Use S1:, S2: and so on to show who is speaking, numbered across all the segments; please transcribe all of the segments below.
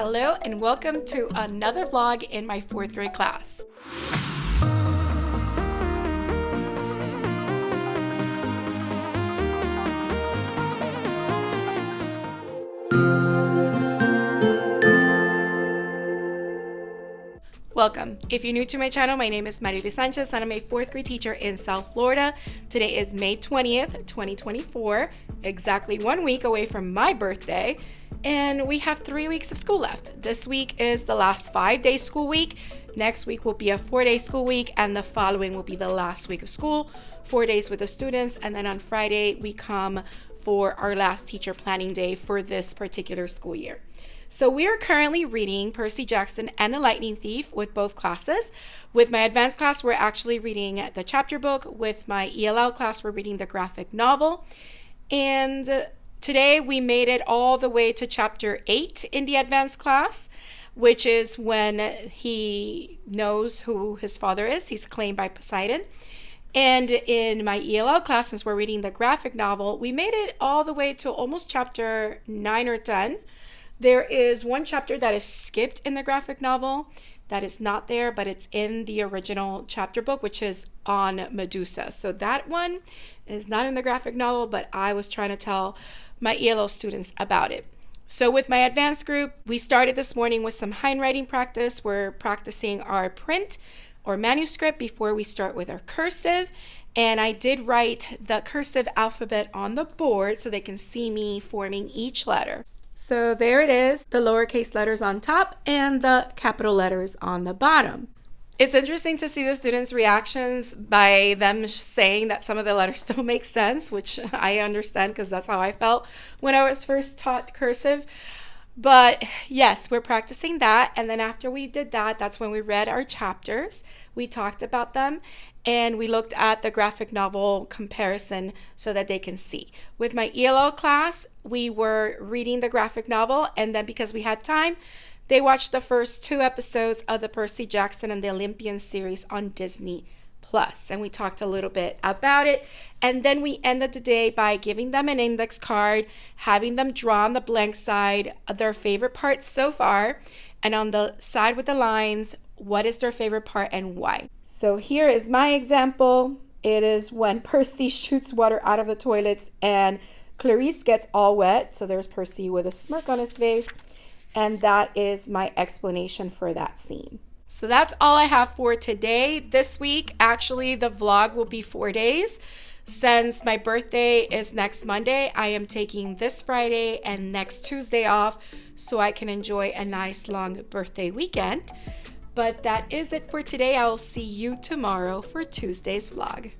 S1: Hello and welcome to another vlog in my 4th grade class. Welcome. If you're new to my channel, my name is María Sanchez and I'm a 4th grade teacher in South Florida. Today is May 20th, 2024, exactly 1 week away from my birthday, and we have 3 weeks of school left. This week is the last 5-day school week. Next week will be a 4-day school week, and the following will be the last week of school, 4 days with the students, and then on Friday we come for our last teacher planning day for this particular school year. So we are currently reading Percy Jackson and the Lightning Thief with both classes. With my advanced class, we're actually reading the chapter book. With my ELL class, we're reading the graphic novel. And today we made it all the way to chapter 8 in the advanced class, which is when he knows who his father is. He's claimed by Poseidon. And in my ELL class, since we're reading the graphic novel, we made it all the way to almost chapter 9 or 10. There is one chapter that is skipped in the graphic novel that is not there, but it's in the original chapter book, which is on Medusa. So that one is not in the graphic novel, but I was trying to tell my ELO students about it. So with my advanced group, we started this morning with some handwriting practice. We're practicing our print or manuscript before we start with our cursive. And I did write the cursive alphabet on the board so they can see me forming each letter. So there it is, the lowercase letters on top and the capital letters on the bottom. It's interesting to see the students' reactions by them saying that some of the letters don't make sense, which I understand because that's how I felt when I was first taught cursive. But yes, we're practicing that. And then after we did that, that's when we read our chapters. We talked about them and we looked at the graphic novel comparison so that they can see. With my ELL class, we were reading the graphic novel, and then because we had time, they watched the first 2 episodes of the Percy Jackson and the Olympian series on Disney Plus, and we talked a little bit about it. And then we ended the day by giving them an index card, having them draw on the blank side their favorite parts so far, and on the side with the lines, what is their favorite part and why. So here is my example. It is when Percy shoots water out of the toilets and Clarice gets all wet. So there's Percy with a smirk on his face. And that is my explanation for that scene. So that's all I have for today. This week, actually, the vlog will be 4 days. Since my birthday is next Monday, I am taking this Friday and next Tuesday off so I can enjoy a nice long birthday weekend. But that is it for today. I'll see you tomorrow for Tuesday's vlog.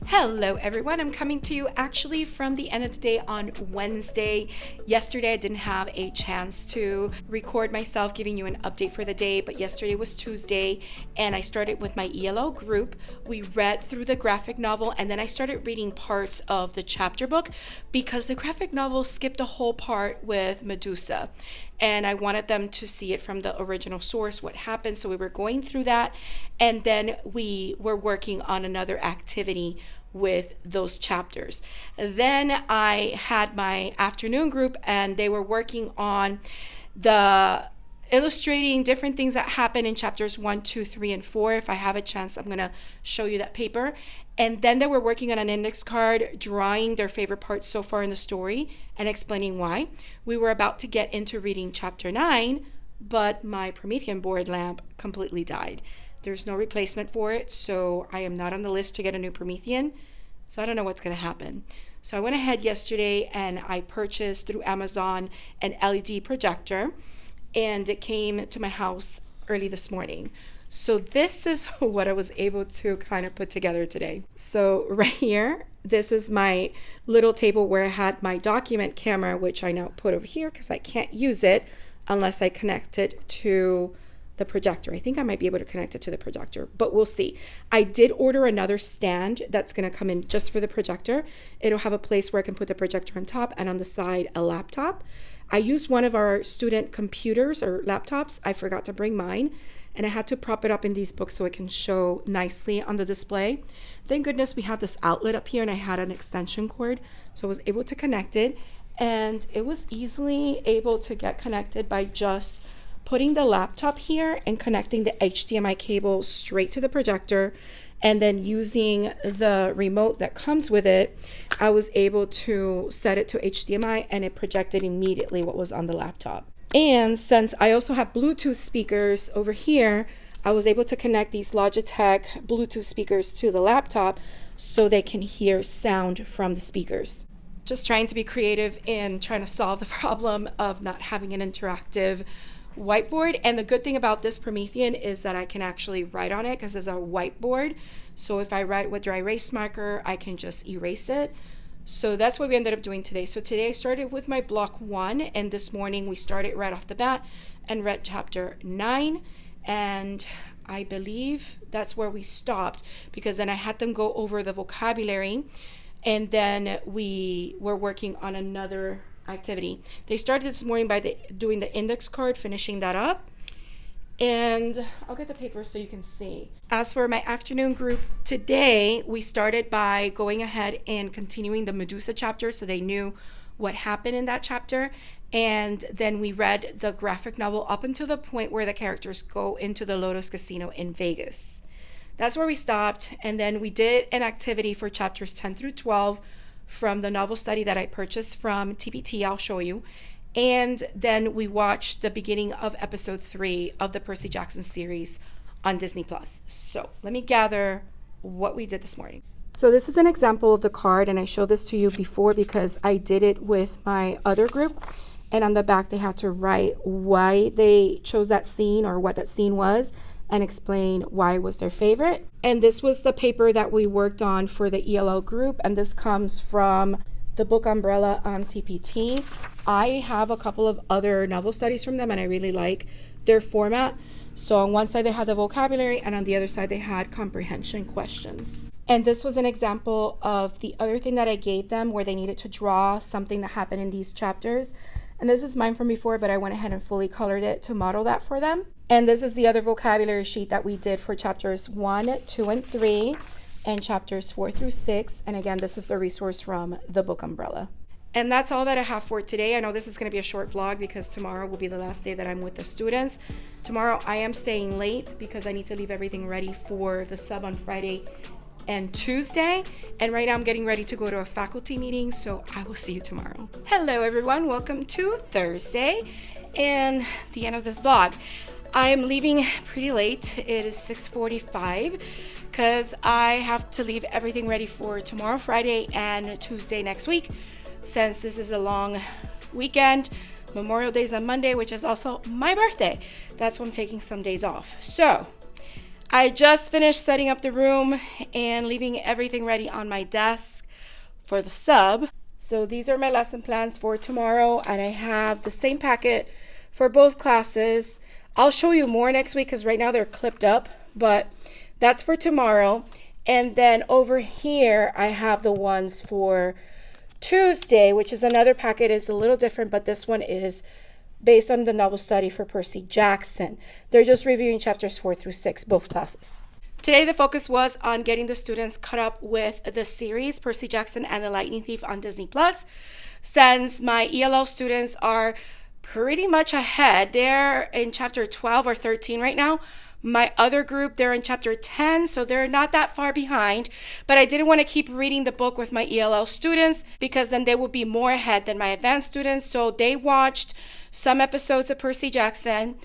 S1: Hello everyone, I'm coming to you actually from the end of the day on Wednesday. Yesterday I didn't have a chance to record myself giving you an update for the day, but yesterday was Tuesday and I started with my ELO group. We read through the graphic novel and then I started reading parts of the chapter book because the graphic novel skipped a whole part with Medusa and I wanted them to see it from the original source, what happened. So we were going through that and then we were working on another activity with those chapters. Then I had my afternoon group and they were working on the illustrating different things that happen in chapters 1, 2, 3, and 4. If I have a chance, I'm gonna show you that paper. And then they were working on an index card, drawing their favorite parts so far in the story and explaining why. We were about to get into reading chapter 9, but my Promethean board lamp completely died. There's no replacement for it, so I am not on the list to get a new Promethean. So I don't know what's going to happen. So I went ahead yesterday and I purchased through Amazon an LED projector, and it came to my house early this morning. So this is what I was able to kind of put together today. So right here, this is my little table where I had my document camera, which I now put over here because I can't use it unless I connect it to the projector. I think I might be able to connect it to the projector, but we'll see. I did order another stand that's going to come in just for the projector. It'll have a place where I can put the projector on top and on the side a laptop. I used one of our student computers or laptops. I forgot to bring mine and I had to prop it up in these books so it can show nicely on the display. Thank goodness we have this outlet up here and I had an extension cord, so I was able to connect it, and it was easily able to get connected by just putting the laptop here and connecting the HDMI cable straight to the projector, and then using the remote that comes with it, I was able to set it to HDMI and it projected immediately what was on the laptop. And since I also have Bluetooth speakers over here, I was able to connect these Logitech Bluetooth speakers to the laptop so they can hear sound from the speakers. Just trying to be creative in trying to solve the problem of not having an interactive whiteboard. And the good thing about this Promethean is that I can actually write on it because it's a whiteboard. So if I write with dry erase marker, I can just erase it. So that's what we ended up doing today. So today I started with my block 1, and this morning we started right off the bat and read chapter 9. And I believe that's where we stopped, because then I had them go over the vocabulary, and then we were working on another activity. They started this morning by doing the index card, finishing that up. And I'll get the paper so you can see. As for my afternoon group today, we started by going ahead and continuing the Medusa chapter so they knew what happened in that chapter. And then we read the graphic novel up until the point where the characters go into the Lotus Casino in Vegas. That's where we stopped. And then we did an activity for chapters 10 through 12 from the novel study that I purchased from TPT. I'll show you. And then we watched the beginning of episode 3 of the Percy Jackson series on Disney Plus. So let me gather what we did this morning. So this is an example of the card, and I showed this to you before because I did it with my other group. And on the back, they had to write why they chose that scene or what that scene was, and explain why it was their favorite. And this was the paper that we worked on for the ELL group, and this comes from the book Umbrella on TPT. I have a couple of other novel studies from them, and I really like their format. So on one side they had the vocabulary, and on the other side they had comprehension questions. And this was an example of the other thing that I gave them, where they needed to draw something that happened in these chapters. And this is mine from before, but I went ahead and fully colored it to model that for them. And this is the other vocabulary sheet that we did for chapters 1, 2, and 3, and chapters 4 through 6. And again, this is the resource from the book Umbrella. And that's all that I have for today. I know this is going to be a short vlog because tomorrow will be the last day that I'm with the students. Tomorrow I am staying late because I need to leave everything ready for the sub on Friday and Tuesday. And right now I'm getting ready to go to a faculty meeting, so I will see you tomorrow. Hello everyone, welcome to Thursday and the end of this vlog. I am leaving pretty late. It is 6:45 because I have to leave everything ready for tomorrow, Friday, and Tuesday next week. Since this is a long weekend, Memorial Day is on Monday, which is also my birthday. That's why I'm taking some days off. So I just finished setting up the room and leaving everything ready on my desk for the sub. So these are my lesson plans for tomorrow, and I have the same packet for both classes. I'll show you more next week because right now they're clipped up, but that's for tomorrow. And then over here I have the ones for Tuesday, which is another packet. It's a little different, but this one is based on the novel study for Percy Jackson. They're just reviewing chapters 4 through 6, both classes. Today the focus was on getting the students caught up with the series Percy Jackson and the Lightning Thief on Disney Plus. Since my ELL students are pretty much ahead, they're in chapter 12 or 13 right now. My other group, they're in chapter 10, so they're not that far behind. But I didn't want to keep reading the book with my ELL students because then they would be more ahead than my advanced students. So they watched some episodes of Percy Jackson.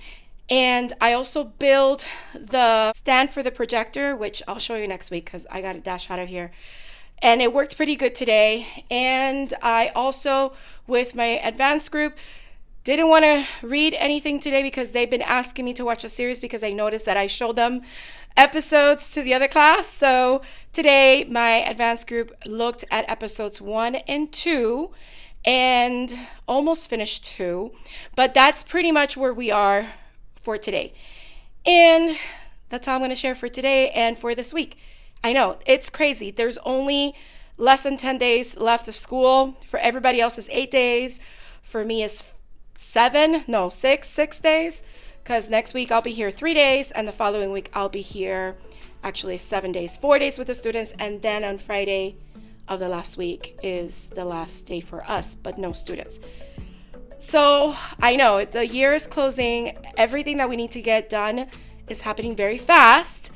S1: And I also built the stand for the projector, which I'll show you next week because I got to dash out of here. And it worked pretty good today. And I also, with my advanced group, didn't want to read anything today because they've been asking me to watch a series because I noticed that I showed them episodes to the other class. So today my advanced group looked at episodes 1 and 2 and almost finished 2. But that's pretty much where we are for today. And that's all I'm going to share for today and for this week. I know, it's crazy. There's only less than 10 days left of school. For everybody else, it's 8 days. For me, it's 6 days, because next week I'll be here 3 days, and the following week I'll be here actually 7 days, 4 days with the students, and then on Friday of the last week is the last day for us, but no students. So I know the year is closing. Everything that we need to get done is happening very fast,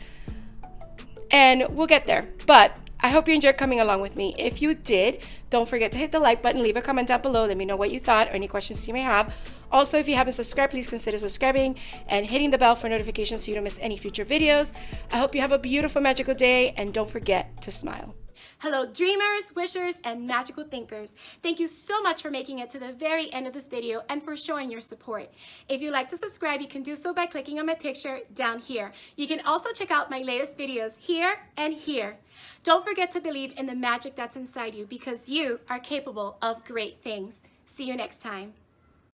S1: and we'll get there. But I hope you enjoyed coming along with me. If you did, don't forget to hit the like button, leave a comment down below, let me know what you thought or any questions you may have. Also, if you haven't subscribed, please consider subscribing and hitting the bell for notifications so you don't miss any future videos. I hope you have a beautiful, magical day, and don't forget to smile. Hello, dreamers, wishers, and magical thinkers. Thank you so much for making it to the very end of this video and for showing your support. If you'd like to subscribe, you can do so by clicking on my picture down here. You can also check out my latest videos here and here. Don't forget to believe in the magic that's inside you because you are capable of great things. See you next time.